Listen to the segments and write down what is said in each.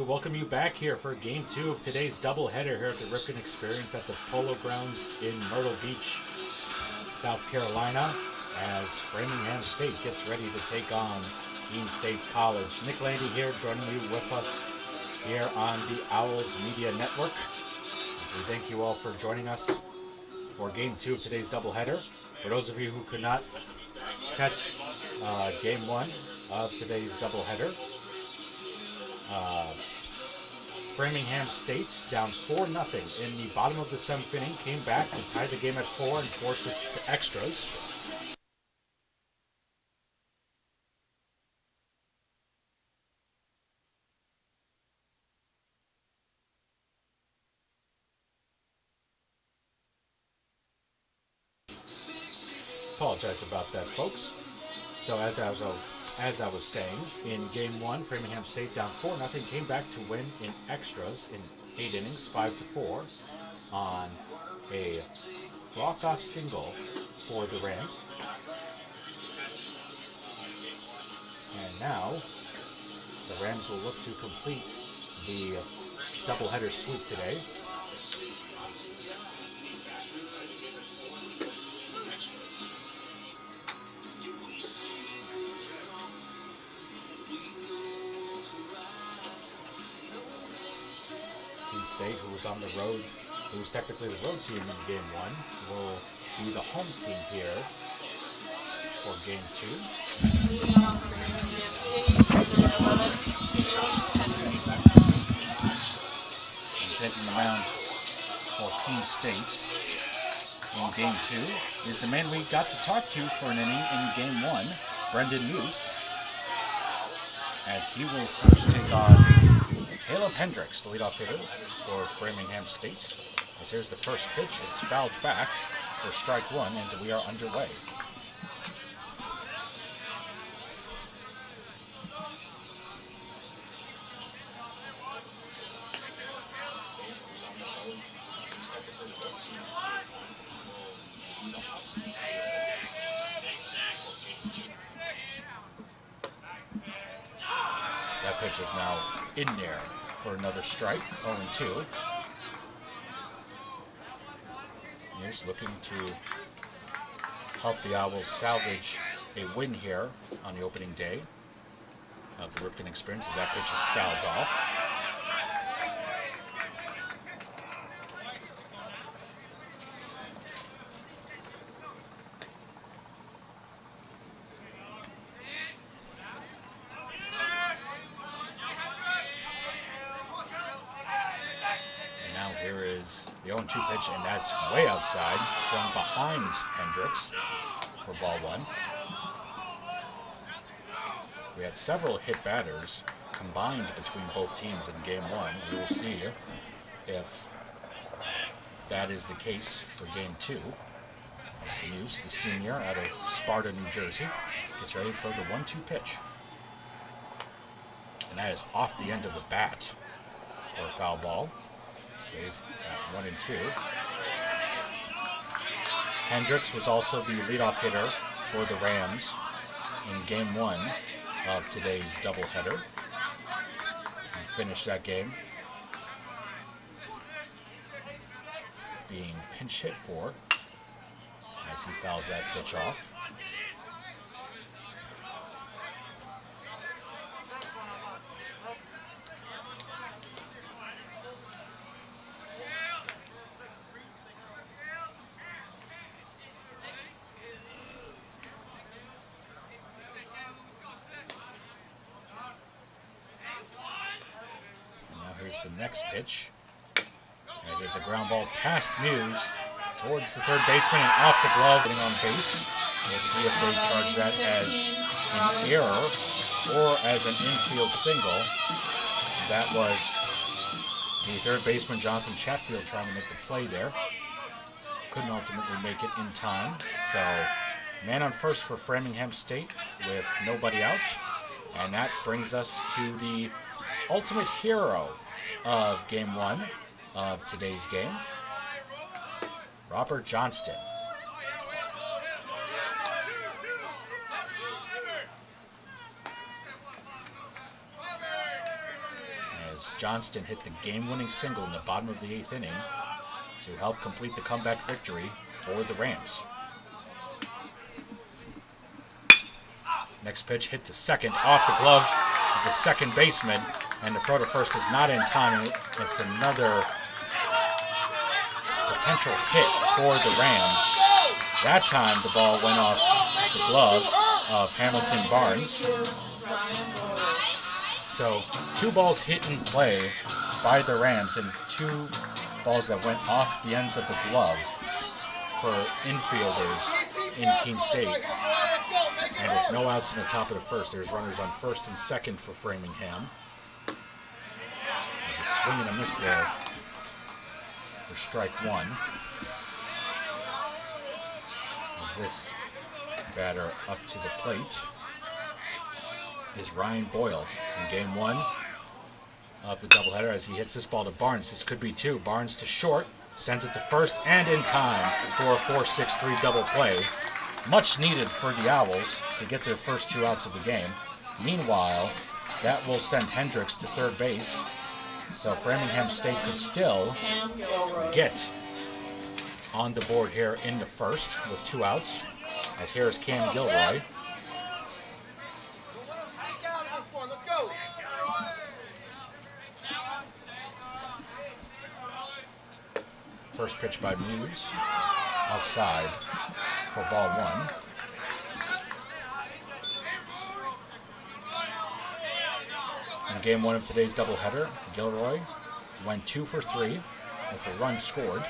welcome you back here for Game 2 of today's doubleheader here at the Ripken Experience at the Polo Grounds in Myrtle Beach, South Carolina, as Framingham State gets ready to take on Keene State College. Nick Landy here, joining you with us here on the Owls Media Network. So we thank you all for joining us for Game 2 of today's doubleheader. For those of you who could not catch Game 1 of today's doubleheader, Framingham State down 4-0 in the bottom of the 7th inning, came back to tie the game at 4 and force it to extras. Apologize about that, folks. So as I was saying, in Game 1, Framingham State down 4-0 came back to win in extras in 8 innings, 5-4, on a walk-off single for the Rams. And now, the Rams will look to complete the doubleheader sweep today. State, who was on the road, who was technically the road team in Game 1, will be the home team here for Game 2. And taking the mound for Keene State in Game 2 is the man we got to talk to for an inning in Game 1, Brendan Hughes, as he will first take on Caleb Hendricks, the leadoff hitter for Framingham State. As here's the first pitch, it's fouled back for strike one, and we are underway. So that pitch is now in there for another strike, 0-2. He's looking to help the Owls salvage a win here on the opening day of the Ripken Experience, as that pitch is fouled off. Here is the 0-2 pitch, and that's way outside from behind Hendricks for ball one. We had several hit batters combined between both teams in Game 1. We will see if that is the case for Game 2. As Muse, the senior out of Sparta, New Jersey, gets ready for the 1-2 pitch. And that is off the end of the bat for a foul ball. Stays at 1-2. Hendricks was also the leadoff hitter for the Rams in Game 1 of today's doubleheader. He finished that game being pinch hit for as he fouls that pitch off. Here's the next pitch, as it's a ground ball past Muse towards the third baseman and off the glove, getting on base. We'll see if they charge that as an error or as an infield single. That was the third baseman, Jonathan Chatfield, trying to make the play there. Couldn't ultimately make it in time. So, man on first for Framingham State with nobody out. And that brings us to the ultimate hero of Game 1 of today's game, Robert Johnston. as Johnston hit the game-winning single in the bottom of the 8th inning to help complete the comeback victory for the Rams. Next pitch hit to second off the glove of the second baseman, and the throw to first is not in time. It's another potential hit for the Rams. That time the ball went off the glove of Hamilton Barnes. So 2 balls hit in play by the Rams and 2 balls that went off the ends of the glove for infielders in Keene State. And with no outs in the top of the first, there's runners on first and second for Framingham. There's a swing and a miss there for strike 1. As this batter up to the plate is Ryan Boyle in game 1 of the doubleheader as he hits this ball to Barnes. This could be 2. Barnes to short, sends it to first, and in time for a 4-6-3 double play. Much needed for the Owls to get their first 2 outs of the game. Meanwhile, that will send Hendricks to third base, so Framingham State could still get on the board here in the first with 2 outs, as here is Cam Gilroy. First pitch by Muse, outside for ball 1. In game 1 of today's doubleheader, Gilroy went 2 for 3 with a run scored.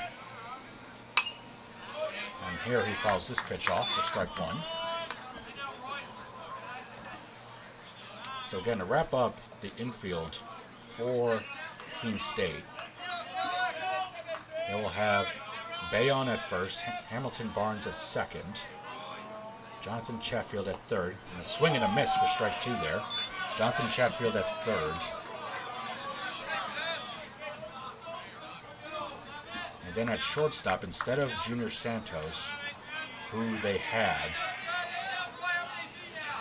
And here he fouls this pitch off for strike 1. So again, to wrap up the infield for Keene State, they will have Bayon at first, Hamilton Barnes at second, Jonathan Chatfield at third, and a swing and a miss for strike 2 there. Jonathan Chatfield at third. And then at shortstop, instead of Junior Santos, who they had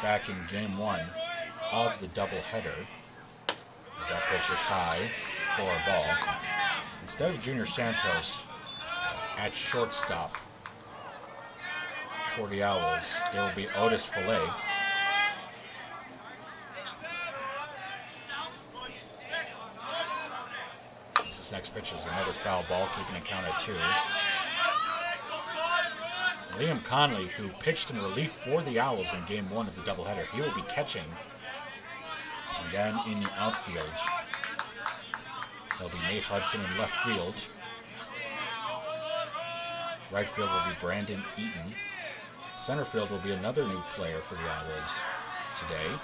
back in game 1 of the doubleheader, as that pitch is high for a ball. Instead of Junior Santos at shortstop for the Owls, it will be Otis Filet. This next pitch is another foul ball, keeping it count at 2. Liam Conley, who pitched in relief for the Owls in game 1 of the doubleheader, he will be catching. And then in the outfield, there'll be Nate Hudson in left field. Right field will be Brandon Eaton. Center field will be another new player for the Owls today.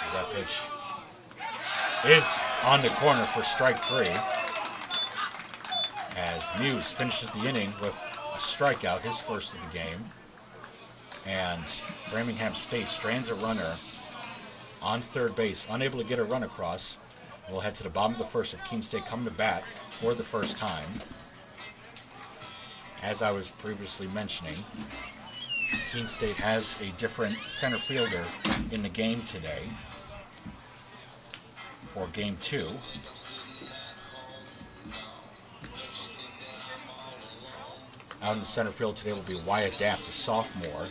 As that pitch is on the corner for strike 3. As Muse finishes the inning with a strikeout, his first of the game. And Framingham State strands a runner on third base, unable to get a run across. We'll head to the bottom of the first of Keene State coming to bat for the first time. As I was previously mentioning, Keene State has a different center fielder in the game today for game 2. Out in the center field today will be Wyatt Daft, a sophomore.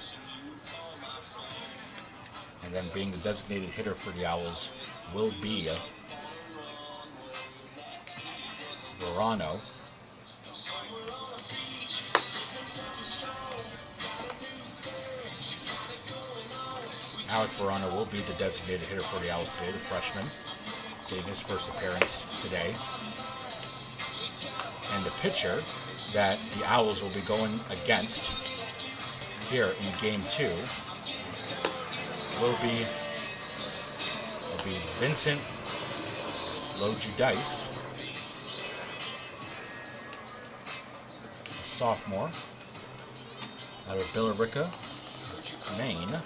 And then being the designated hitter for the Owls will be Verano. Alec Verano will be the designated hitter for the Owls today, the freshman, getting his first appearance today. And the pitcher that the Owls will be going against here in game 2 will be Vincent Lojudice, a sophomore out of Billerica, Maine.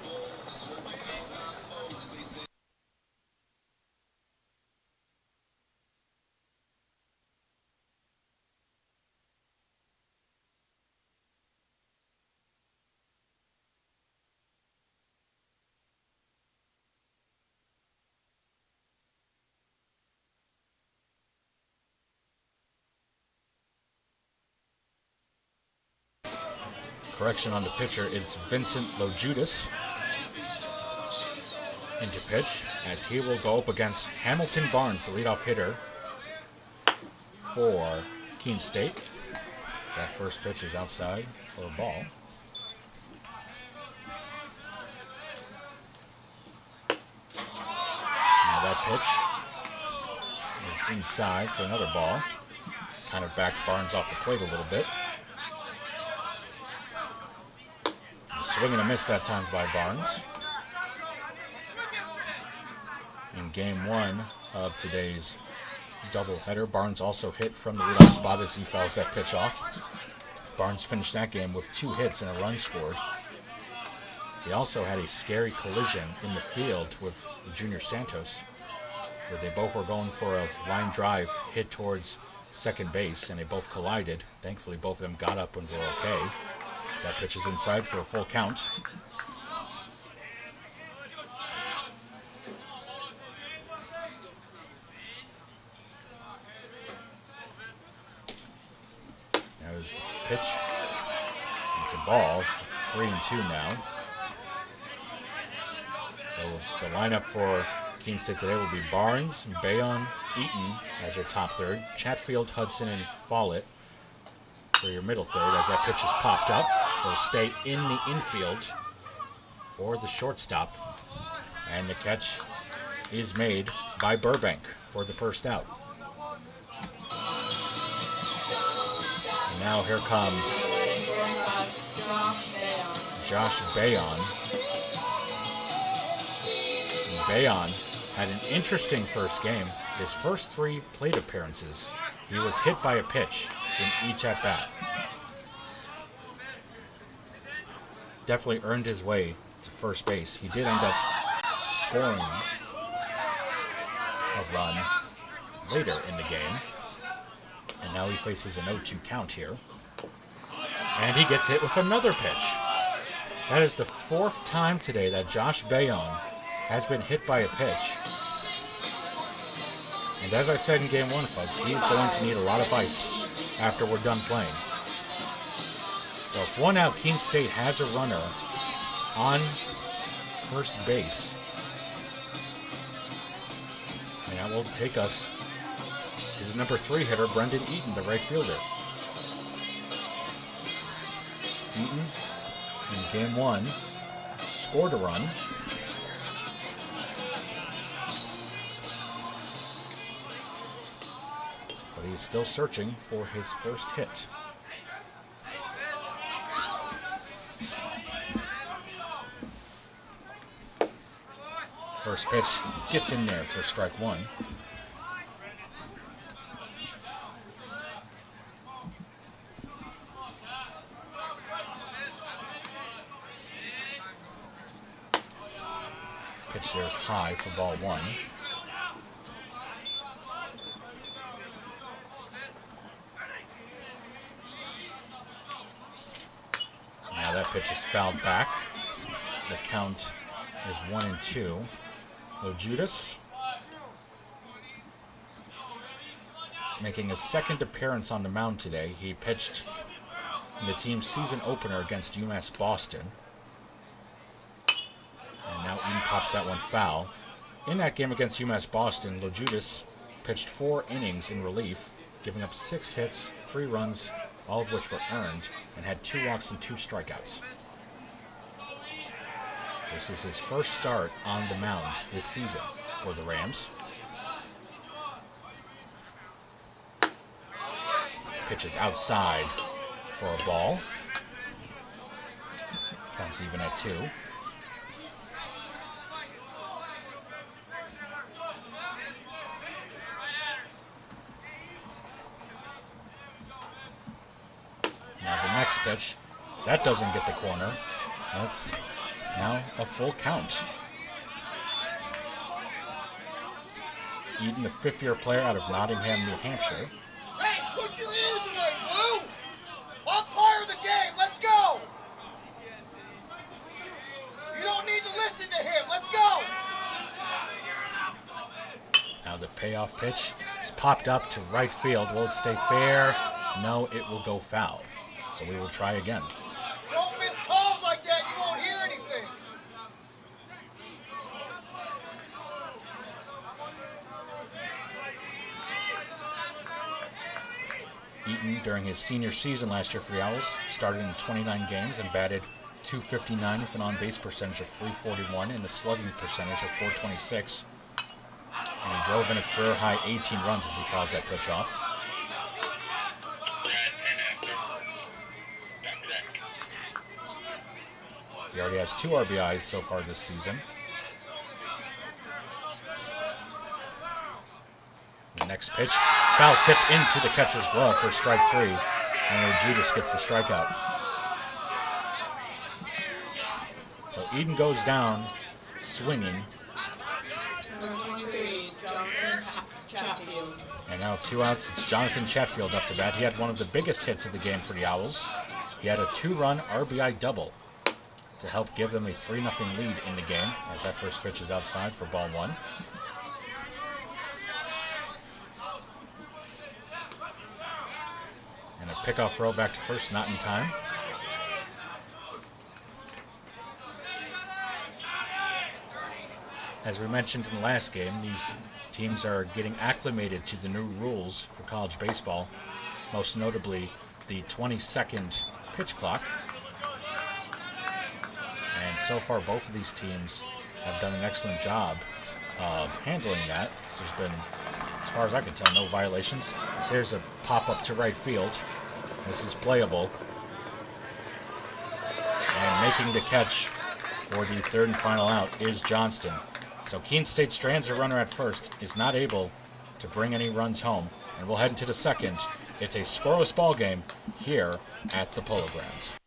correction on the pitcher. It's Vincent Lojudas into pitch, as he will go up against Hamilton Barnes, the leadoff hitter for Keene State. That first pitch is outside for a ball. Now that pitch is inside for another ball. Kind of backed Barnes off the plate a little bit. A swing and a miss that time by Barnes. In game one of today's doubleheader, Barnes also hit from the leadoff spot as he fouls that pitch off. Barnes finished that game with 2 hits and a run scored. He also had a scary collision in the field with Junior Santos, where they both were going for a line drive hit towards second base, and they both collided. Thankfully, both of them got up and were okay. As that pitch is inside for a full count. There's the pitch. It's a ball. 3-2 now. So the lineup for Keene State today will be Barnes, Bayon, Eaton as your top third, Chatfield, Hudson, and Follett for your middle third. As that pitch is popped up, will stay in the infield for the shortstop. And the catch is made by Burbank for the first out. And now here comes Josh Bayon. Bayon had an interesting first game. His first 3 plate appearances, he was hit by a pitch in each at-bat. Definitely earned his way to first base. He did end up scoring a run later in the game. And now he faces an 0-2 count here. And he gets hit with another pitch. That is the 4th time today that Josh Bayon has been hit by a pitch. And as I said in game 1, folks, he's going to need a lot of ice after we're done playing. So if one out, Keene State has a runner on first base. And that will take us to the number 3 hitter, Brendan Eaton, the right fielder. Eaton, in game 1, scored a run. But he's still searching for his first hit. First pitch gets in there for strike 1. Pitch there is high for ball 1. Now that pitch is fouled back. The count is 1-2. Lojudas is making his second appearance on the mound today. He pitched in the team's season opener against UMass Boston. And now Eaton pops that one foul. In that game against UMass Boston, Lojudas pitched 4 innings in relief, giving up 6 hits, 3 runs, all of which were earned, and had 2 walks and 2 strikeouts. This is his first start on the mound this season for the Rams. Pitch is outside for a ball. Comes even at 2. Now the next pitch, that doesn't get the corner. That's now a full count. Eaton, the 5th-year player out of Nottingham, New Hampshire. Hey, put your ears away, Blue! Umpire the game, let's go! You don't need to listen to him, let's go! Now the payoff pitch is popped up to right field. Will it stay fair? No, it will go foul. So we will try again. Don't Eaton, during his senior season last year for the Owls, started in 29 games and batted .259 with an on-base percentage of .341 and a slugging percentage of .426. And he drove in a career-high 18 runs as he fouls that pitch off. He already has 2 RBIs so far this season. The next pitch, foul tipped into the catcher's glove for strike 3. And Judas gets the strikeout. So Eden goes down, swinging. Number 23, Jonathan Chatfield. And now with 2 outs, it's Jonathan Chatfield up to bat. He had one of the biggest hits of the game for the Owls. He had a 2-run RBI double to help give them a 3-0 lead in the game, as that first pitch is outside for ball 1. And a pickoff throw back to first, not in time. As we mentioned in the last game, these teams are getting acclimated to the new rules for college baseball, most notably the 20-second pitch clock. And so far, both of these teams have done an excellent job of handling that. So there's been, as far as I can tell, no violations. So here's a pop-up to right field. This is playable. And making the catch for the 3rd and final out is Johnston. So Keene State strands a runner at first, is not able to bring any runs home, and we'll head into the 2nd. It's a scoreless ball game here at the Polo Grounds.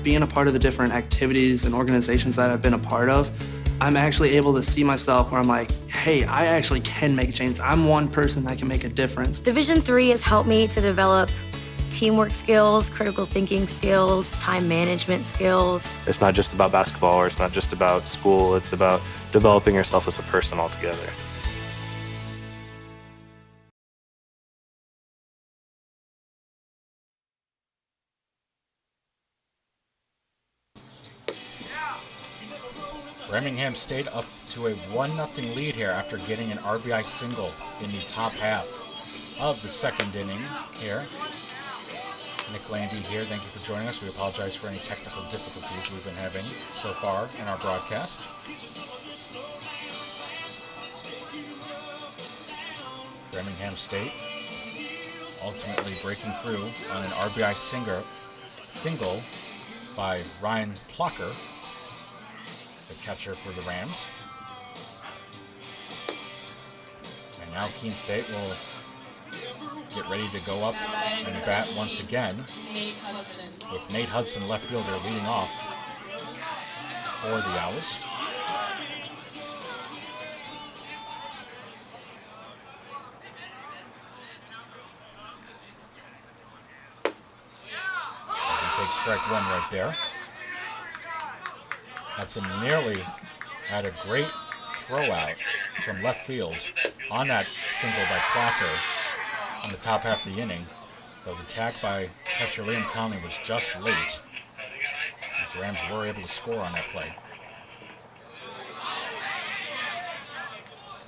being a part of the different activities and organizations that I've been a part of, I'm actually able to see myself where I'm like, hey, I actually can make a change. I'm one person that can make a difference. Division III has helped me to develop teamwork skills, critical thinking skills, time management skills. It's not just about basketball, or it's not just about school. It's about developing yourself as a person altogether. Framingham stayed up to a 1-0 lead here after getting an RBI single in the top half of the second inning here. Nick Landy here, thank you for joining us. We apologize for any technical difficulties we've been having so far in our broadcast. Framingham State ultimately breaking through on an RBI single by Ryan Plucker, the catcher for the Rams. And now Keene State will get ready to go up and bat once again with Nate Hudson, left fielder, leading off for the Owls. As he takes strike one right there. Hudson nearly had a great throw out from left field on that single by Plucker on the top half of the inning, though the tag by catcher Liam Conley was just late, as the Rams were able to score on that play.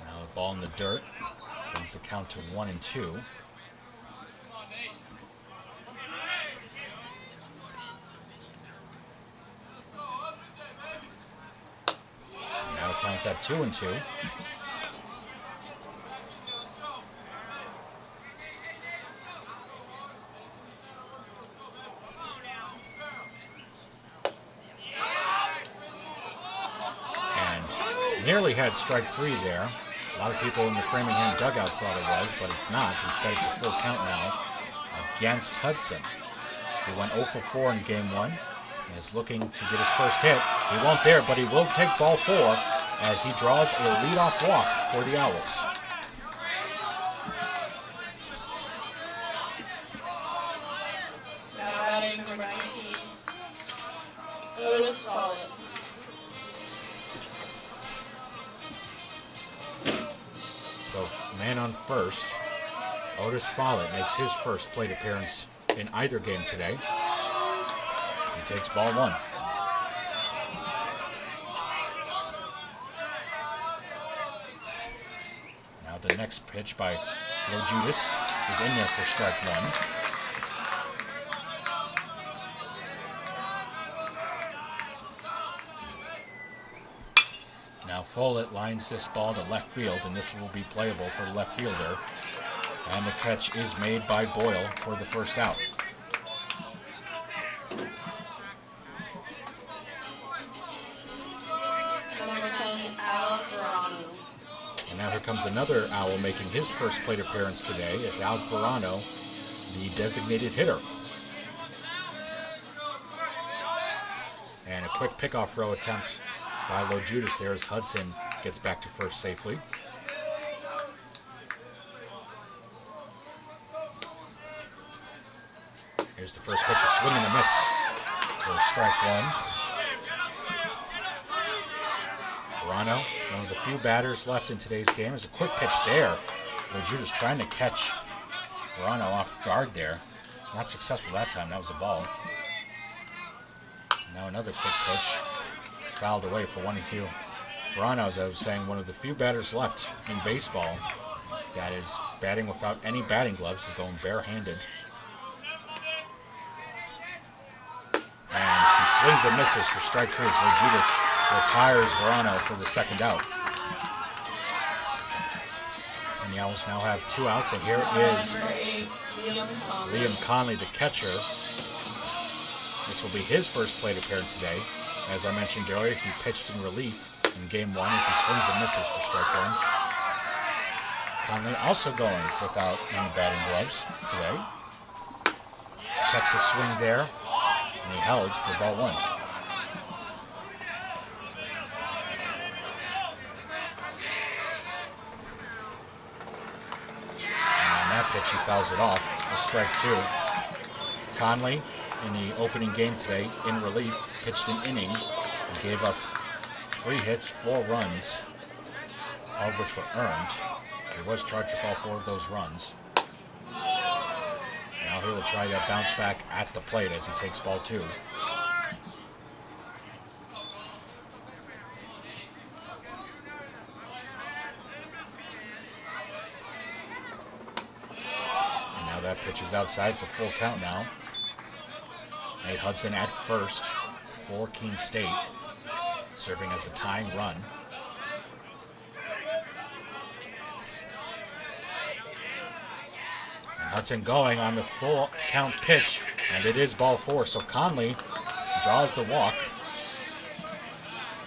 Now the ball in the dirt brings the count to 1-2. Now it counts at 2-2. Nearly had strike three there. A lot of people in the Framingham dugout thought it was, but it's not. Instead, it's a full count now against Hudson. He went 0 for 4 in game one and is looking to get his first hit. He won't there, but he will take ball 4 as he draws a leadoff walk for the Owls. Now batting number 19, Otis Follett. So, man on first, Otis Follett makes his first plate appearance in either game today, as he takes ball 1. Now the next pitch by Lo Judas is in there for strike 1. Now Follett lines this ball to left field, and this will be playable for the left fielder. And the catch is made by Boyle for the first out. Number 10, Alec Verano. And now here comes another Owl making his first plate appearance today. It's Alec Verano, the designated hitter. And a quick pickoff throw attempt by Lo Judas there as Hudson gets back to first safely. Here's the first pitch, a swing and a miss for strike 1. Verano, one of the few batters left in today's game. There's a quick pitch there. Lo Judas trying to catch Verano off guard there. Not successful that time, that was a ball. Now another quick pitch. It's fouled away for 1-2. Verano, as I was saying, one of the few batters left in baseball that is batting without any batting gloves. He's going barehanded. And he swings and misses for strike 3. So Lo Judas retires Verano for the second out. And the Owls now have 2 outs, and here is Number 8, Liam Conley, the catcher. This will be his first plate appearance today. As I mentioned earlier, he pitched in relief in game 1 as he swings and misses for strike 1. Conley also going without any batting gloves today. Checks his swing there And he held for ball one. And on that pitch, he fouls it off for strike two. Conley, in the opening game today, in relief, pitched an inning and gave up 3 hits, 4 runs, all of which were earned. He was charged with all 4 of those runs. Now he will try to bounce back at the plate as he takes ball 2. And now that pitch is outside. It's a full count now. Nate Hudson at first for Keene State, serving as a tying run. Hudson going on the full count pitch, and it is ball 4. So Conley draws the walk.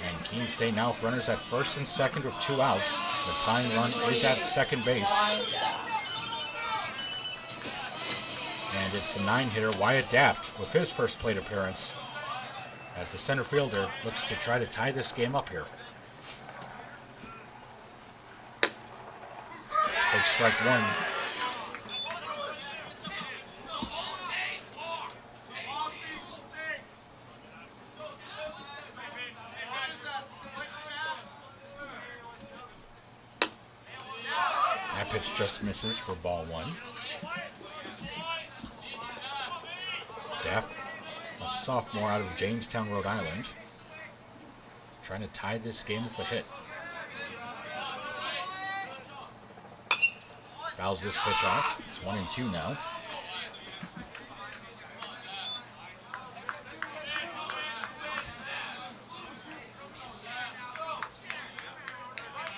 And Keene State now with runners at first and second with 2 outs. The tying run is at second base. And it's the 9-hitter Wyatt Daft with his first plate appearance as the center fielder looks to try to tie this game up here. Takes strike 1. That pitch just misses for ball 1. Daft, a sophomore out of Jamestown, Rhode Island, trying to tie this game with a hit. Fouls this pitch off. It's 1-2 now.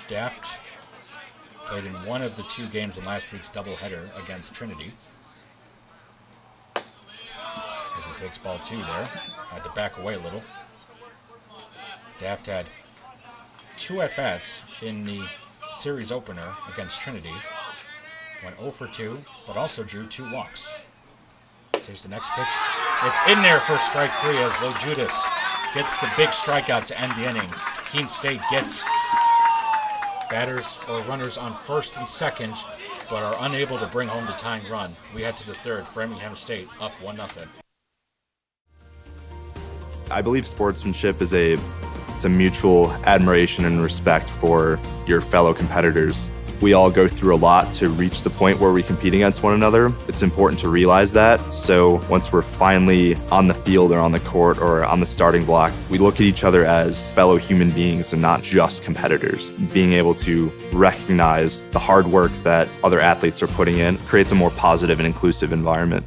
Daft played in one of the 2 games in last week's doubleheader against Trinity. As he takes ball 2 there. Had to back away a little. Daft had 2 at-bats in the series opener against Trinity. Went 0 for 2, but also drew 2 walks. So here's the next pitch. It's in there for strike 3 as Lojudas gets the big strikeout to end the inning. Keene State gets batters or runners on first and second, but are unable to bring home the tying run. We head to the third. Framingham State up 1-0. I believe sportsmanship is it's a mutual admiration and respect for your fellow competitors. We all go through a lot to reach the point where we compete against one another. It's important to realize that. So once we're finally on the field or on the court or on the starting block, we look at each other as fellow human beings and not just competitors. Being able to recognize the hard work that other athletes are putting in creates a more positive and inclusive environment.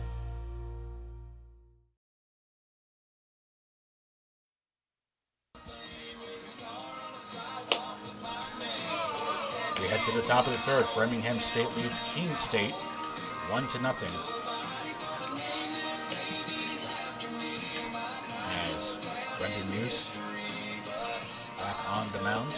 We head to the top of the third. Framingham State leads Keene State 1-0. As Brendan Muse back on the mound.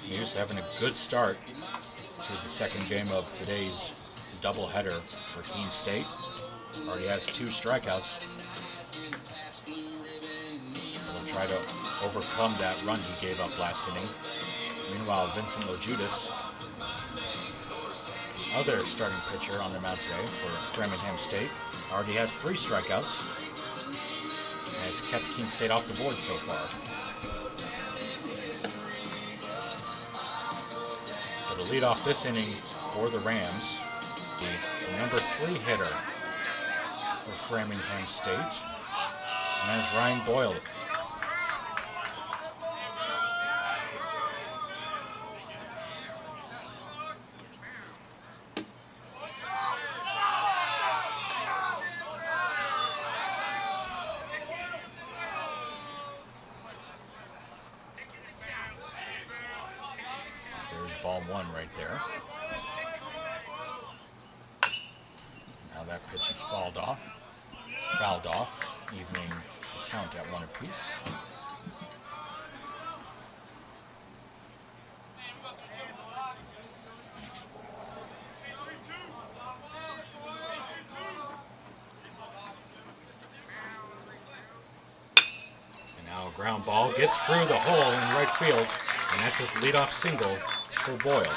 Muse having a good start to the second game of today's doubleheader for Keene State. Already has 2 strikeouts. He'll try to overcome that run he gave up last inning. Meanwhile, Vincent Lojudas, the other starting pitcher on the mound today for Framingham State, already has 3 strikeouts and has kept Keene State off the board so far. So to lead off this inning for the Rams, the number 3 hitter for Framingham State, and that's Ryan Boyle. There's ball 1 right there. Now that pitch is fouled off. evening the count at 1 apiece. And now a ground ball gets through the hole in right field, and that's his leadoff single for Boyle.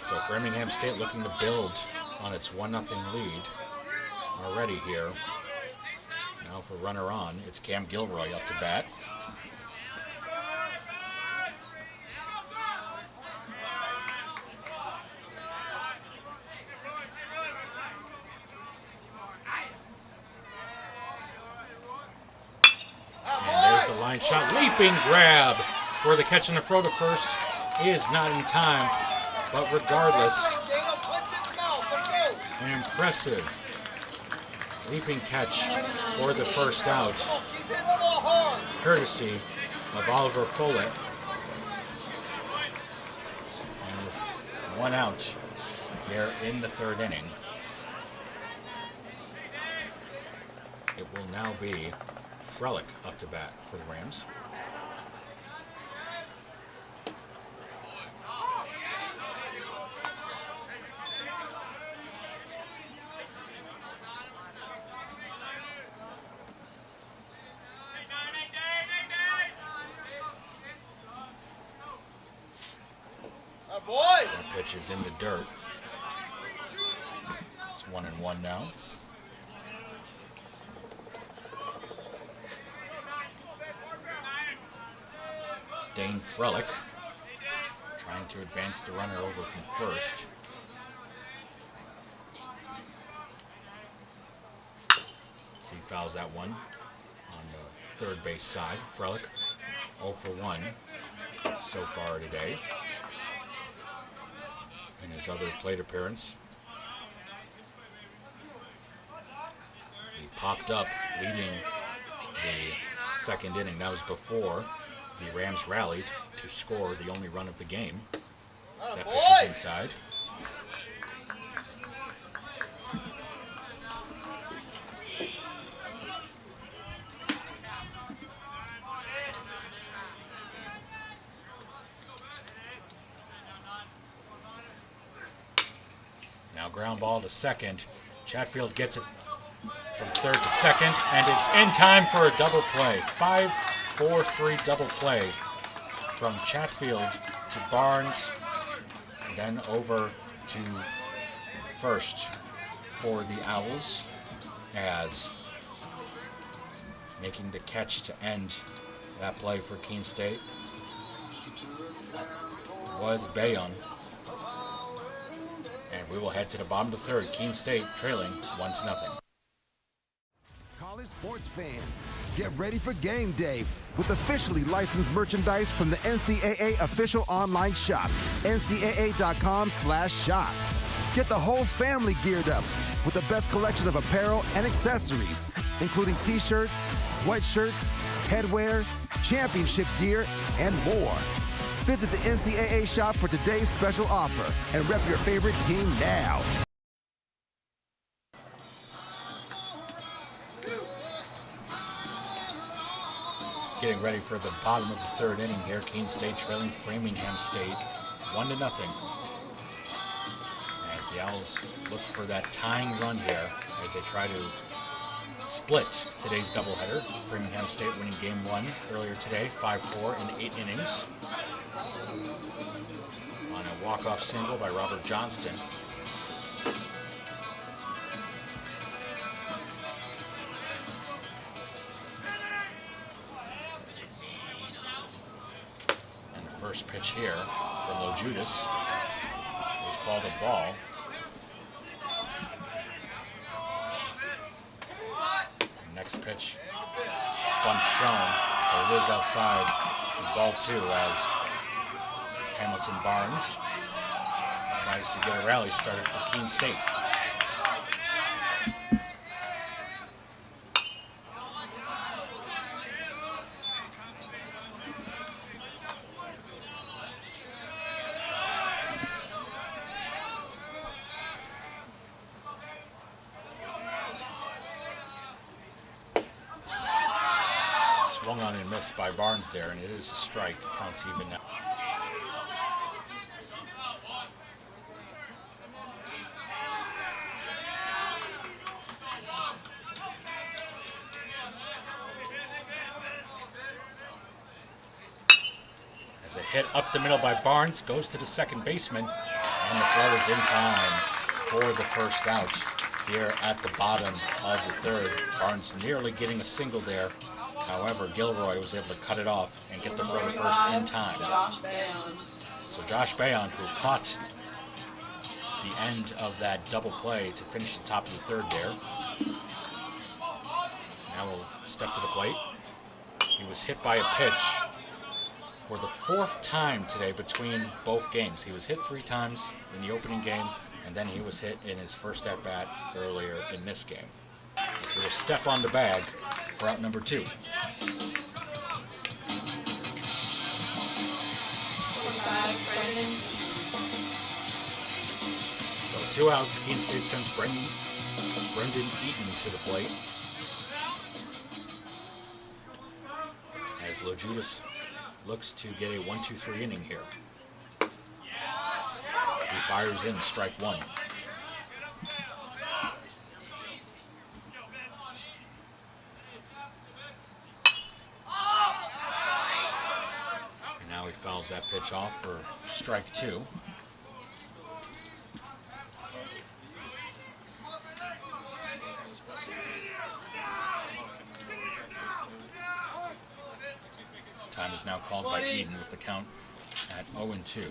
So Framingham State looking to build on its 1-0 lead already here. Now for runner on, it's Cam Gilroy up to bat. And there's a line shot, leaping grab for the catch and the throw to first is not in time. But regardless, an impressive leaping catch for the first out, courtesy of Oliver Follett. And with 1 out here in the 3rd inning, it will now be Frelick up to bat for the Rams. That pitch is in the dirt. It's 1-1 now. Dane Frelick trying to advance the runner over from first. So he fouls that one on the 3rd base side. Frelick 0 for 1 so far today in his other plate appearance. He popped up leading the 2nd inning. That was before the Rams rallied to score the only run of the game. That pitch is inside. Now ground ball to second. Chatfield gets it from 3rd to 2nd, and it's in time for a double play. 5-4-3 double play from Chatfield to Barnes, then over to first for the Owls, as making the catch to end that play for Keene State was Bayon. And we will head to the bottom of the 3rd. Keene State trailing 1-0. College sports fans, get ready for game day with officially licensed merchandise from the NCAA official online shop, ncaa.com/shop. Get the whole family geared up with the best collection of apparel and accessories, including t-shirts, sweatshirts, headwear, championship gear, and more. Visit the NCAA shop for today's special offer and rep your favorite team now. Getting ready for the bottom of the 3rd inning here. Keene State trailing Framingham State 1-0. As the Owls look for that tying run here as they try to split today's doubleheader. Framingham State winning game 1 earlier today, 5-4 in 8 innings. On a walk-off single by Robert Johnston. And the first pitch here for Lo Judas was called a ball. Next pitch, bunt shown, but it is outside for ball 2 as Hamilton Barnes tries to get a rally started for Keene State. swung and missed by Barnes there, and it is a strike. Counts even now. As a hit up the middle by Barnes, goes to the second baseman, and the throw is in time for the first out here at the bottom of the third. Barnes nearly getting a single there. However, Gilroy was able to cut it off and get the throw to first in time. So Josh Bayon, who caught the end of that double play to finish the top of the third there. Now will step to the plate. He was hit by a pitch for the fourth time today between both games. He was hit 3 times in the opening game, and then he was hit in his first at-bat earlier in this game. So he'll step on the bag for out number 2. So 2 outs. Keene State sends Brendan Eaton to the plate. As Lojudas looks to get a 1-2-3 inning here. He fires in strike 1. And now he fouls that pitch off for strike 2. Time is now called by Eden with the count at 0-2.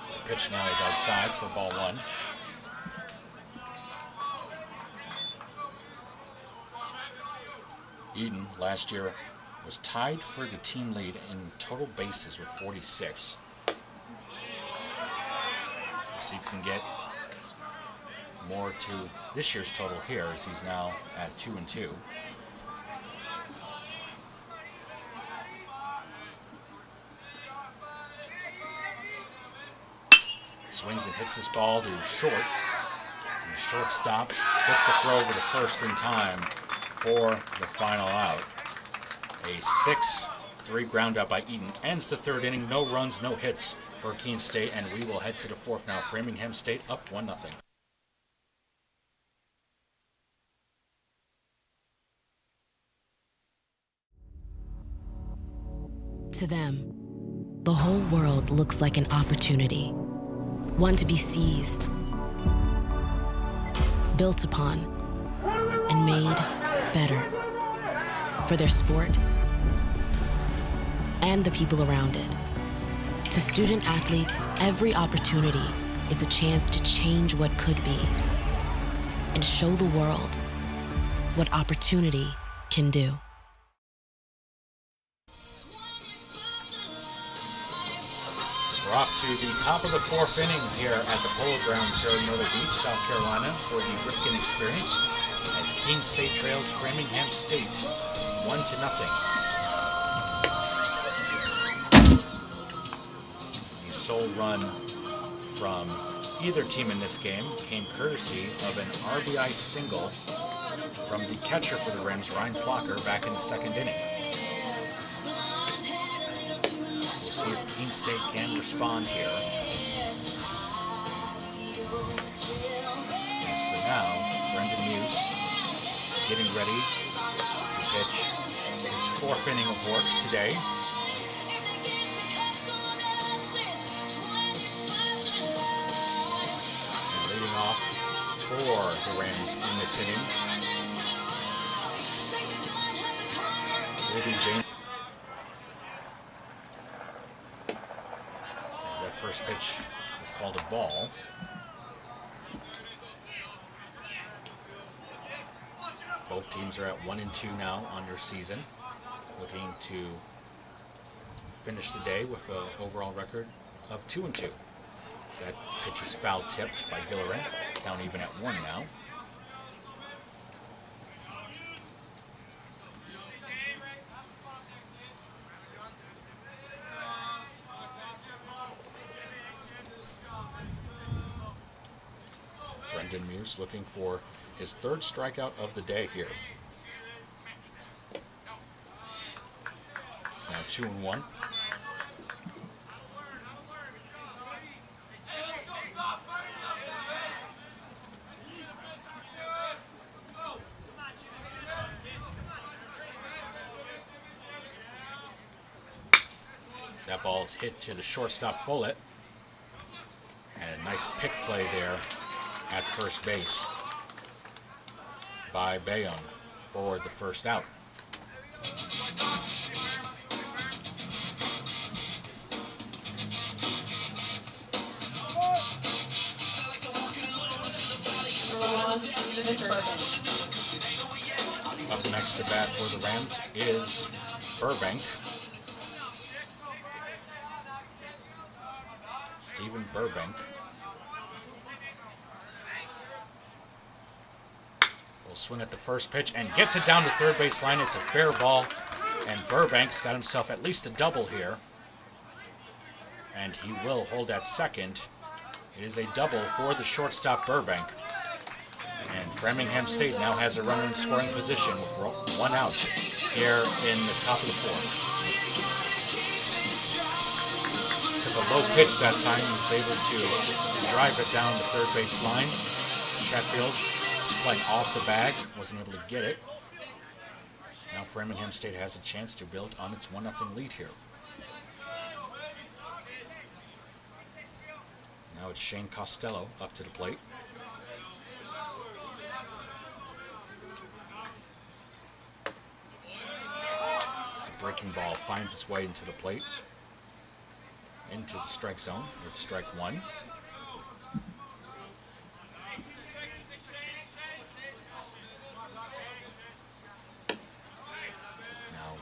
So pitch now is outside for ball 1. Eden last year was tied for the team lead in total bases with 46. We'll see if he can get more to this year's total here, as he's now at 2-2. Swings and hits this ball to short. And the shortstop gets the throw over to first in time for the final out. A 6-3 ground out by Eaton ends the third inning. No runs, no hits for Keene State, and we will head to the fourth now. Framingham State up 1-0. To them, the whole world looks like an opportunity, one to be seized, built upon, and made better for their sport and the people around it. To student athletes, every opportunity is a chance to change what could be and show the world what opportunity can do. We're off to the top of the fourth inning here at the Polo Grounds here in Myrtle Beach, South Carolina, for the Ripken Experience, as Keene State trails Framingham State 1-0. The sole run from either team in this game came courtesy of an RBI single from the catcher for the Rams, Ryan Plocker, back in the second inning. See if Keene State can respond here. As for now, Brendan Muse getting ready to pitch his fourth inning of work today. And leading off for the Rams in this inning will be James. First pitch is called a ball. Both teams are at 1-2 now on their season, looking to finish the day with an overall record of 2-2. So that pitch is foul tipped by Gillerin. Count even at 1 now. Brandon Muse looking for his third strikeout of the day here. It's now 2-1. That ball is hit to the shortstop Follett. And a nice pick play there at first base by Bayonne for the first out. Up next to bat for the Rams is Burbank. Stephen Burbank will swing at the first pitch and gets it down to third base line. It's a fair ball, and Burbank's got himself at least a double here. And he will hold at second. It is a double for the shortstop Burbank. And Framingham State now has a runner in scoring position with one out here in the top of the fourth. Took a low pitch that time. He was able to drive it down the third base line. Chatfield was playing off the bag, wasn't able to get it. Now Framingham State has a chance to build on its 1-0 lead here. Now it's Shane Costello up to the plate. So breaking ball finds its way into the plate. Into the strike zone. It's strike one. Now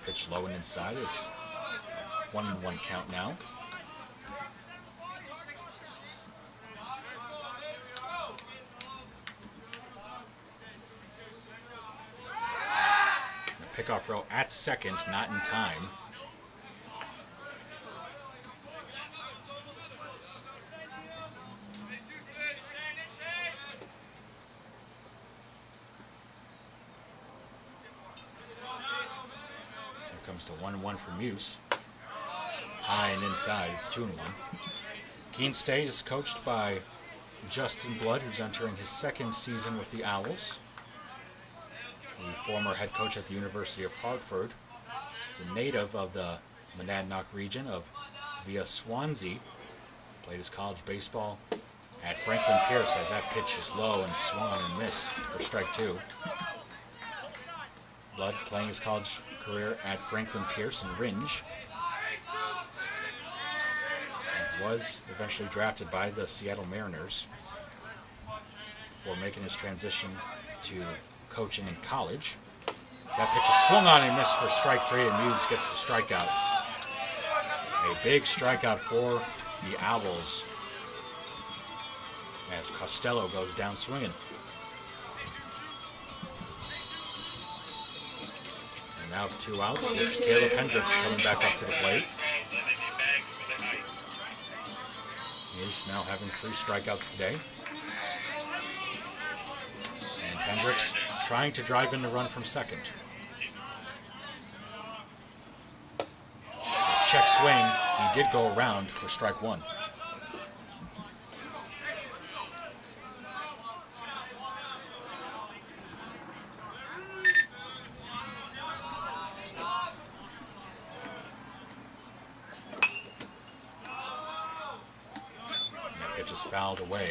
pitch low and inside. It's 1-1 count now. The pickoff throw at second, not in time. Comes to 1-1 for Muse. High and inside, it's 2-1. Keene State is coached by Justin Blood, who's entering his second season with the Owls. The former head coach at the University of Hartford. He's a native of the Monadnock region of via Swansea. Played his college baseball at Franklin Pierce as that pitch is low and swung and missed for strike two. Blood playing his college career at Franklin Pierce and Ringe. And was eventually drafted by the Seattle Mariners before making his transition to coaching in college. So that pitch is swung on and missed for strike three, and Muse gets the strikeout. A big strikeout for the Owls as Costello goes down swinging. Now 2 outs. It's Caleb Hendricks coming back up to the plate. Muse now having 3 strikeouts today. And Hendricks trying to drive in the run from second. Check swing. He did go around for strike one. Fouled away,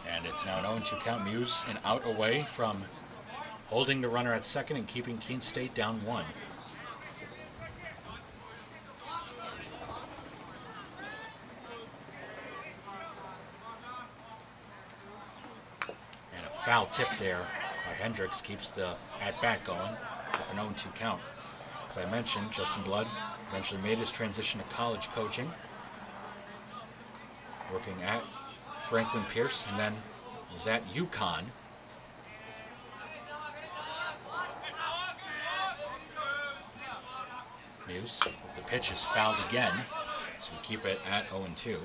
and it's now an 0-2 count. Muse an out away from holding the runner at second and keeping Keene State down 1. And a foul tip there by Hendricks keeps the at-bat going with an 0-2 count. As I mentioned, Justin Blood eventually made his transition to college coaching, working at Franklin Pierce, and then was at UConn. Muse, if the pitch is fouled again, so we keep it at 0-2. He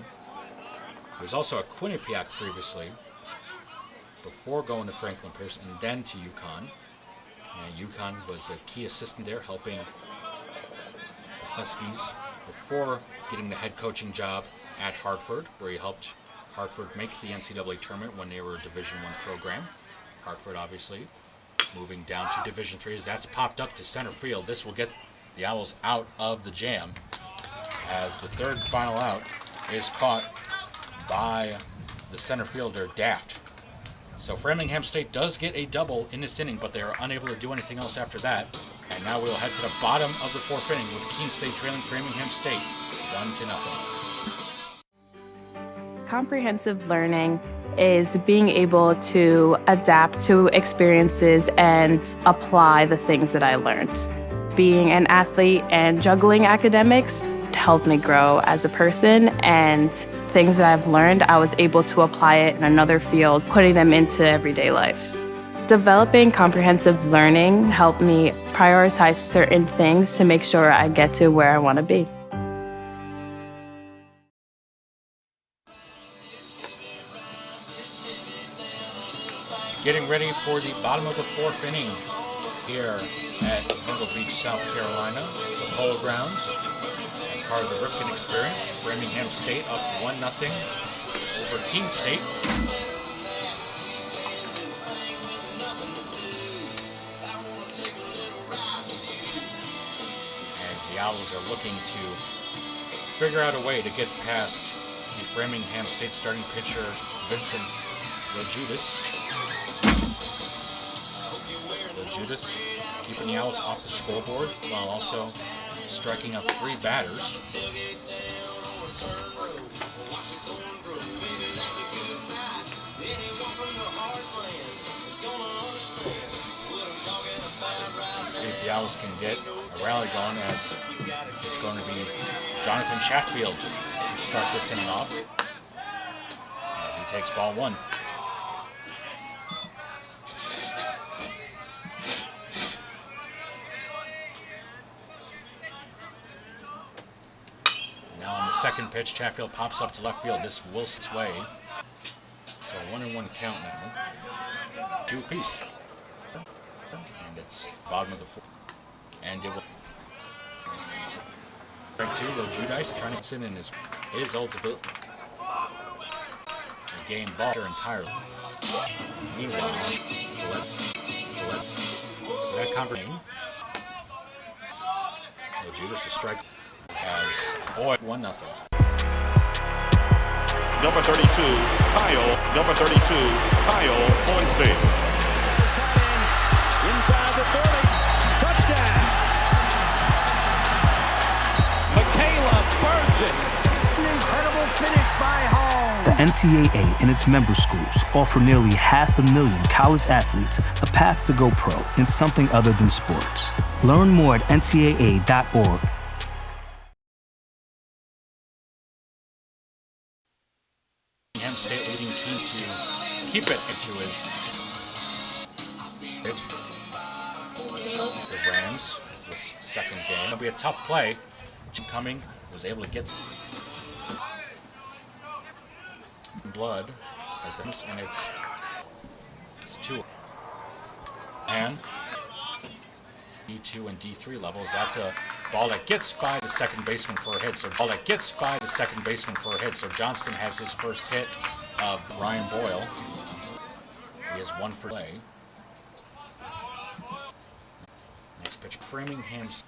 was also at Quinnipiac previously, before going to Franklin Pierce and then to UConn. And UConn was a key assistant there, helping the Huskies before getting the head coaching job at Hartford, where he helped Hartford make the NCAA tournament when they were a Division I program. Hartford, obviously, moving down to Division III. As that's popped up to center field, this will get the Owls out of the jam, as the third and final out is caught by the center fielder, Daft. So Framingham State does get a double in this inning, but they are unable to do anything else after that. And now we'll head to the bottom of the fourth inning with Keene State trailing Framingham State 1-0. Comprehensive learning is being able to adapt to experiences and apply the things that I learned. Being an athlete and juggling academics helped me grow as a person, and things that I've learned, I was able to apply it in another field, putting them into everyday life. Developing comprehensive learning helped me prioritize certain things to make sure I get to where I want to be. Getting ready for the bottom of the fourth inning here at Myrtle Beach, South Carolina, the Polo Grounds. As part of the Ripken Experience, Framingham State up 1-0 over Keene State. As the Owls are looking to figure out a way to get past the Framingham State starting pitcher, Vincent Lojudis. Lojudis keeping the Owls off the scoreboard while also striking out 3 batters. Let's see if the Owls can get a rally going, as it's going to be Jonathan Chatfield to start this inning off as he takes ball 1. Second pitch, Chatfield pops up to left field. This will sway. So 1-1 count now. 2 apiece. And it's bottom of the fourth. And it will. Strike 2, Lojudis trying to sit in his ultimate. The game ball entirely. Meanwhile, Colette. So that confirmation. Lojudis is strike. Has boy 1-0. Number 32, Kyle. Number 32, Kyle Hornsby. Inside the 30. Touchdown. Michaela burns it. An incredible finish by Hall. The NCAA and its member schools offer nearly 500,000 college athletes a path to go pro in something other than sports. Learn more at ncaa.org. State leading Keene to keep it into his. The Rams, this second game. It'll be a tough play. Coming was able to get blood as this, and it's 2. And D2 and D3 levels. That's a ball that gets by the second baseman for a hit. So Johnston has his first hit of Ryan Boyle. He has 1 for play. Next pitch, Framingham's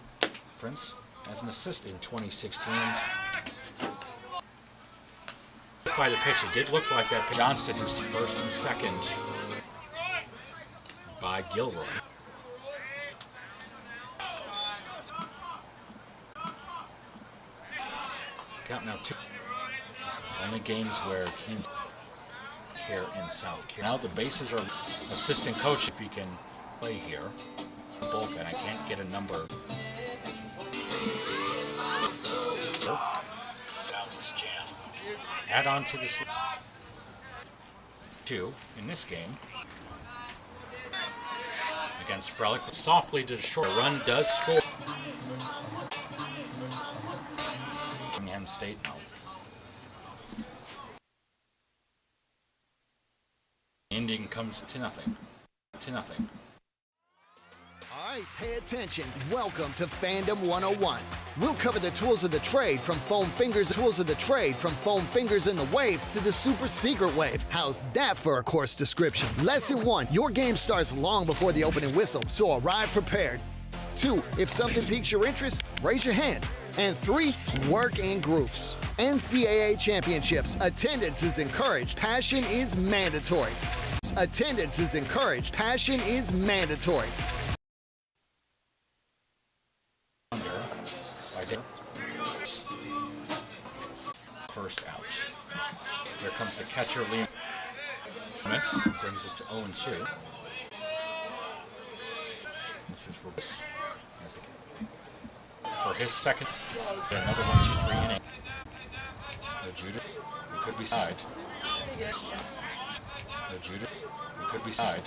Prince as an assist in 2016. By the pitch, it did look like that. Johnston, who's first and second by Gilroy. Count now 2. Only games where Keene's here in South Carolina. Now the bases are assistant coach if he can play here. Bullpen, I can't get a number. Add on to this 2 in this game against Frelick. Softly to the short. A run does score. Framingham State now. Ending comes to nothing. To nothing. All right, pay attention. Welcome to Fandom 101. We'll cover the tools of the trade from foam fingers in the wave to the super secret wave. How's that for a course description? Lesson 1, your game starts long before the opening whistle, so arrive prepared. 2, if something piques your interest, raise your hand. And 3, work in groups. NCAA championships. Attendance is encouraged. Passion is mandatory. Attendance is encouraged. Passion is mandatory. First out. Here comes the catcher, Liam. Miss brings it to 0-2. This is for his second. Another 1-2-3 inning. No Judah. It could be side. No Judah. It could be side.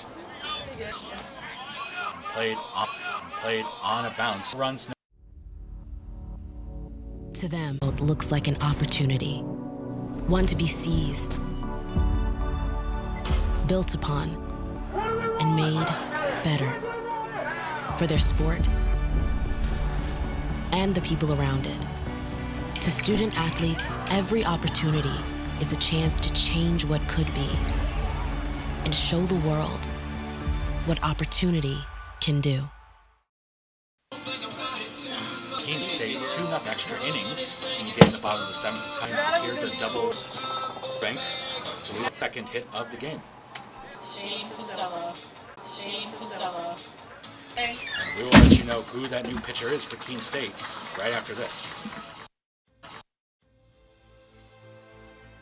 And played on a bounce. Runs. To them, it looks like an opportunity, one to be seized, built upon, and made better for their sport and the people around it. To student athletes, every opportunity is a chance to change what could be and show the world what opportunity can do. Keene State 2-0 extra innings and get in the bottom of the 7th to tie and secure the double bank to lead the second hit of the game. Shane Costello. And we will let you know who that new pitcher is for Keene State right after this.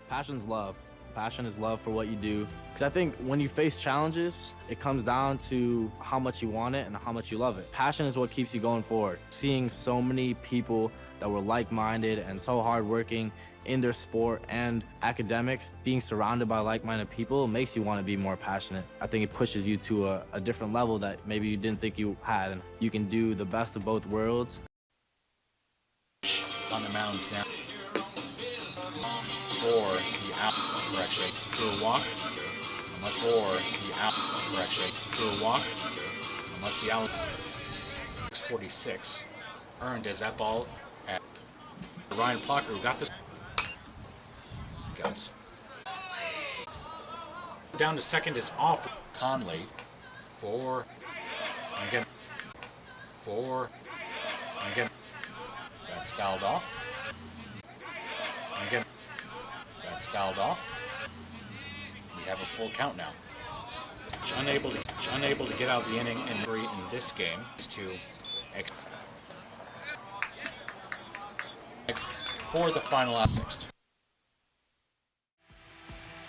Passion's love. Passion is love for what you do. Because I think when you face challenges, it comes down to how much you want it and how much you love it. Passion is what keeps you going forward. Seeing so many people that were like-minded and so hardworking in their sport and academics, being surrounded by like-minded people makes you want to be more passionate. I think it pushes you to a different level that maybe you didn't think you had. And you can do the best of both worlds. On the mound now. For the out correction. To a walk. Unless for the out correction. To a walk. Unless the out. 646. Earned as that ball at Ryan Plucker, who got this. Guts. Down to second is off. Conley. 4. And again. 4. And again. So that's fouled off. And again. So that's fouled off. We have a full count now. Unable to get out the inning in this game is to for the final sixth.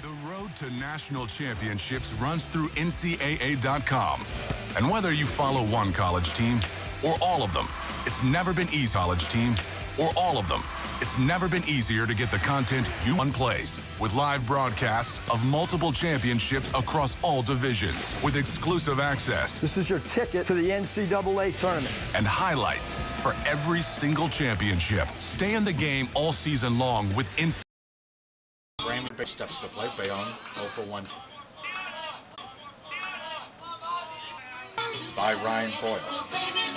The road to national championships runs through NCAA.com. And whether you follow one college team or all of them, it's never been easy. College team or all of them, it's never been easier to get the content you want plays. With live broadcasts of multiple championships across all divisions, with exclusive access. This is your ticket to the NCAA tournament. And highlights for every single championship. Stay in the game all season long with Raymond steps to the plate. Bayonne 0 for 1. By Ryan Boyle.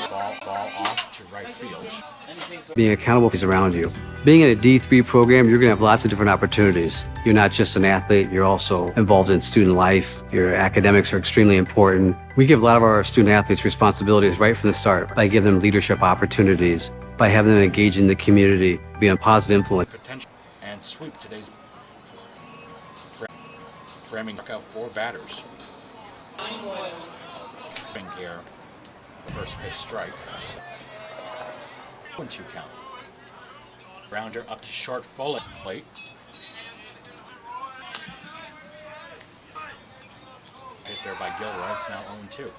Ball off to right field. Being accountable is around you. Being in a D3 program, you're going to have lots of different opportunities. You're not just an athlete, you're also involved in student life. Your academics are extremely important. We give a lot of our student athletes responsibilities right from the start by giving them leadership opportunities, by having them engage in the community, be a positive influence. Potential and sweep today's Framingham out 4 batters. Here, first pitch strike. 1-2 count. Rounder up to short full at plate. Hit there by Gilroy. It's now 0-2.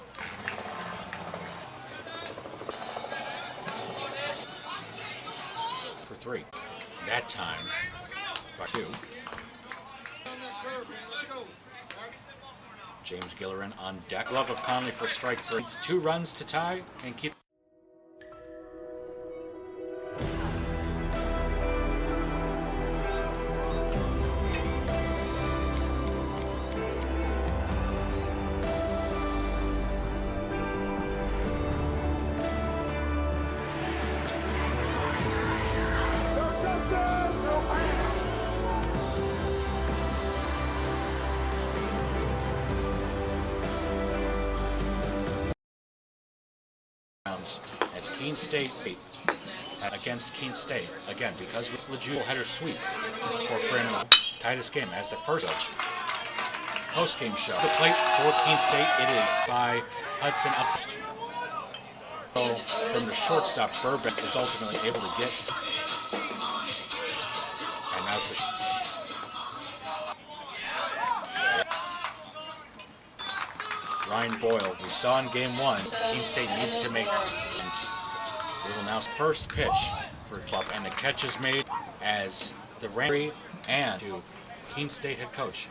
For 3. That time by 2. James Gillerin on deck. Glove of Conley for strike 3. It's 2 runs to tie and keep. Keene State against Keene State. Again, because with Lejeune header sweep for Framingham. Tightest game as the first post-game show. The plate for Keene State, it is by Hudson up. So from the shortstop, Burbank is ultimately able to get. And now it's Ryan Boyle, we saw in game one, Keene State needs to make. We will now first pitch for club, and the catch is made as the Randry and to Keene State head coach.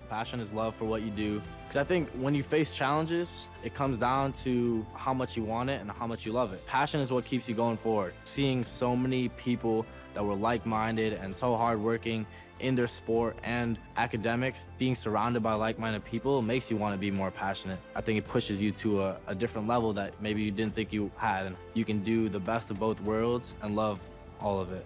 Passion is love for what you do. Because I think when you face challenges, it comes down to how much you want it and how much you love it. Passion is what keeps you going forward. Seeing so many people that were like-minded and so hardworking in their sport and academics, being surrounded by like-minded people makes you want to be more passionate. I think it pushes you to a different level that maybe you didn't think you had. And you can do the best of both worlds and love all of it.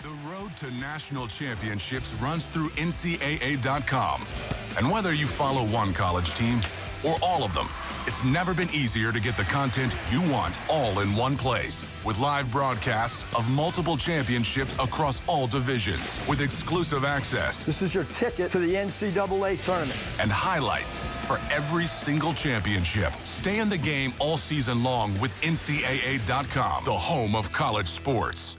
The road to national championships runs through NCAA.com. And whether you follow one college team or all of them, it's never been easier to get the content you want all in one place. With live broadcasts of multiple championships across all divisions, with exclusive access. This is your ticket to the NCAA tournament. And highlights for every single championship. Stay in the game all season long with NCAA.com, the home of college sports.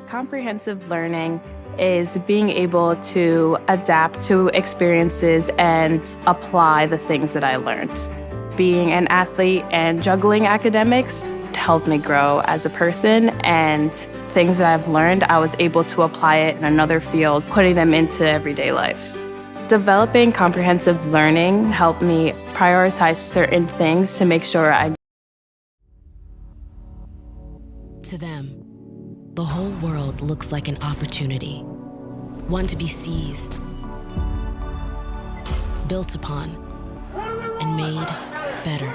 Comprehensive learning is being able to adapt to experiences and apply the things that I learned. Being an athlete and juggling academics helped me grow as a person, and things that I've learned, I was able to apply it in another field, putting them into everyday life. Developing comprehensive learning helped me prioritize certain things to make sure I. To them, the whole world looks like an opportunity, one to be seized, built upon, and made better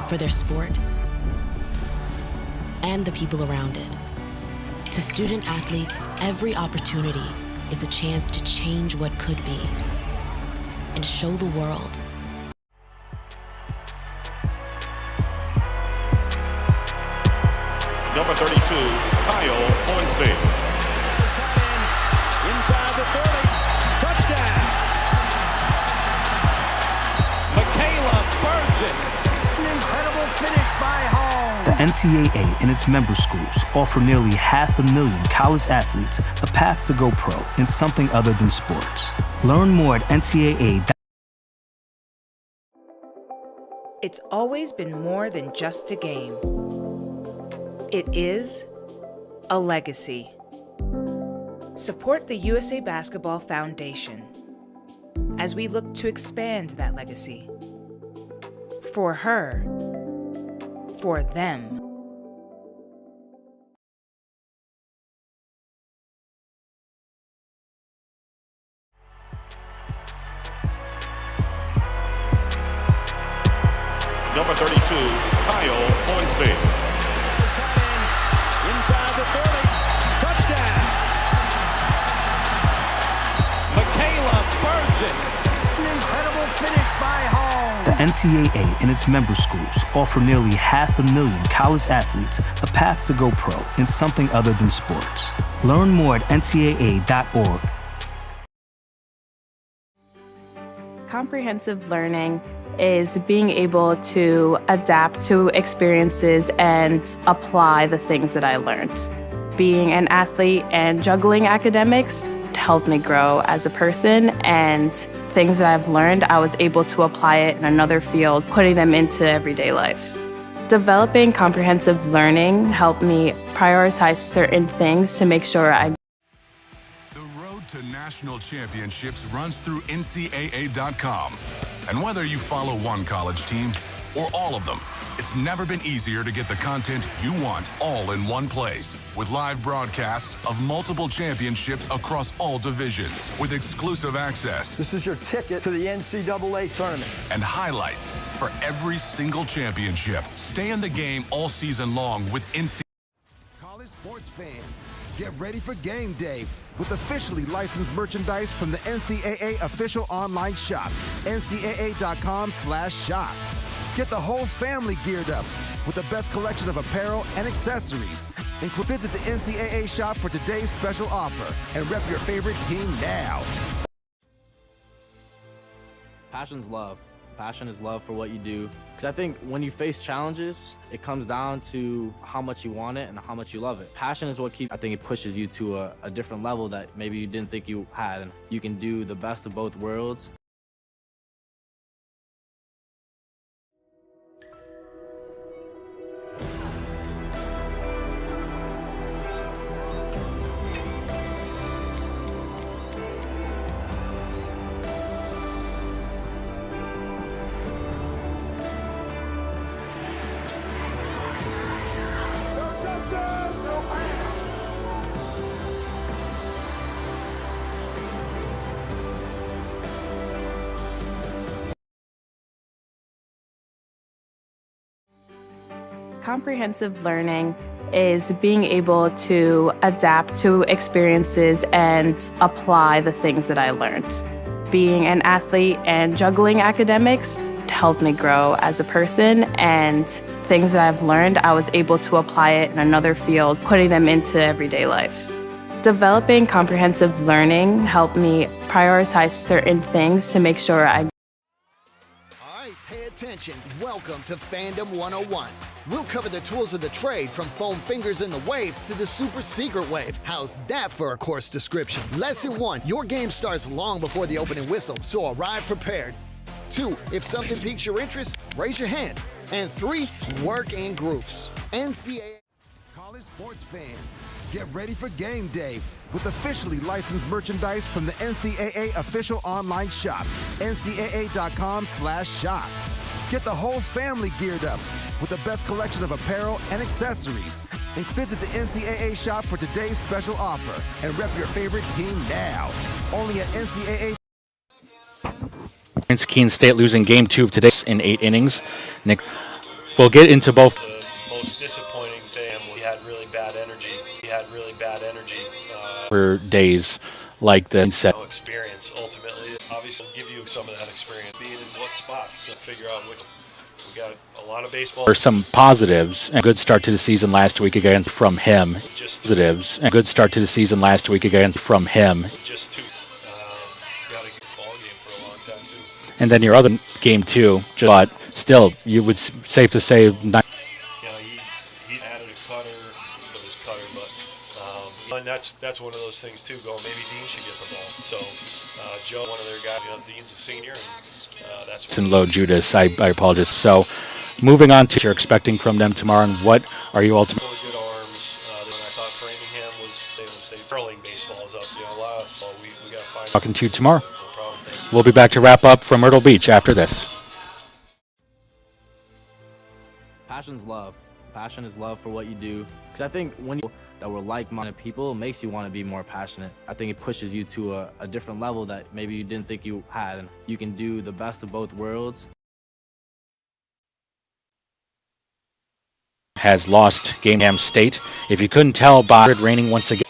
for their sport and the people around it. To student athletes, every opportunity is a chance to change what could be and show the world Number 32, Kyle Hornsby. Inside the 30. Touchdown. Michaela Burgess. An incredible finish by home. The NCAA and its member schools offer nearly 500,000 college athletes a path to go pro in something other than sports. Learn more at NCAA.com. It's always been more than just a game. It is a legacy. Support the USA Basketball Foundation as we look to expand that legacy. For her, for them. Number 32, Kyle Hornsby. Inside the 30. Touchdown. Michaela Burgess. An incredible finish by home. The NCAA and its member schools offer nearly 500,000 college athletes a path to go pro in something other than sports. Learn more at ncaa.org. Comprehensive learning is being able to adapt to experiences and apply the things that I learned. Being an athlete and juggling academics helped me grow as a person, and things that I've learned, I was able to apply it in another field, putting them into everyday life. Developing comprehensive learning helped me prioritize certain things to make sure I. The road to national national championships runs through NCAA.com. And whether you follow one college team or all of them, it's never been easier to get the content you want all in one place. With live broadcasts of multiple championships across all divisions, with exclusive access. This is your ticket to the NCAA tournament. And highlights for every single championship. Stay in the game all season long with NCAA. College sports fans, get ready for game day with officially licensed merchandise from the NCAA official online shop, ncaa.com/shop. Get the whole family geared up with the best collection of apparel and accessories. Visit the NCAA shop for today's special offer and rep your favorite team now. Passion's love. Passion is love for what you do. Because I think when you face challenges, it comes down to how much you want it and how much you love it. Passion is what keeps, I think it pushes you to a different level that maybe you didn't think you had. And you can do the best of both worlds. Comprehensive learning is being able to adapt to experiences and apply the things that I learned. Being an athlete and juggling academics helped me grow as a person, and things that I've learned, I was able to apply it in another field, putting them into everyday life. Developing comprehensive learning helped me prioritize certain things to make sure I Pay attention. Welcome to Fandom 101. We'll cover the tools of the trade from foam fingers in the wave to the super secret wave. How's that for a course description? Lesson 1, your game starts long before the opening whistle, so arrive prepared. 2, if something piques your interest, raise your hand. And 3, work in groups. NCAA. College sports fans, get ready for game day with officially licensed merchandise from the NCAA official online shop, ncaa.com/shop. Get the whole family geared up with the best collection of apparel and accessories. Visit the NCAA shop for today's special offer and rep your favorite team now. Only at NCAA. Keene State losing game 2 of today in 8 innings. Nick, we'll get into both. The most disappointing thing, we had really bad energy. For days like the experience ultimately, obviously, give you some of that experience. Being in what spots, figure out which. We got a lot of baseball. There's some positives. A good start to the season last week again from him. Positives. A good start to the season last week again from him. Just two. Got a good ball game for a long time too. And then your other game 2, but still, you would safe to say. He's added a cutter with his cutter, but and that's one of those things too. Maybe Dean should get the ball. So Joe, one of their guys, Dean's a senior, and that's. And low Judas, I apologize. So, moving on to what you're expecting from them tomorrow, and what are you ultimately? Really good arms. I thought Framingham was curling baseball is up. A lot. So we got to find. Talking to you tomorrow. No problem. We'll be back to wrap up from Myrtle Beach after this. Passion's love. Passion is love for what you do. Because I think when you that we're like-minded people, it makes you want to be more passionate. I think it pushes you to a different level that maybe you didn't think you had. And you can do the best of both worlds. Has lost Framingham State. If you couldn't tell by raining once again.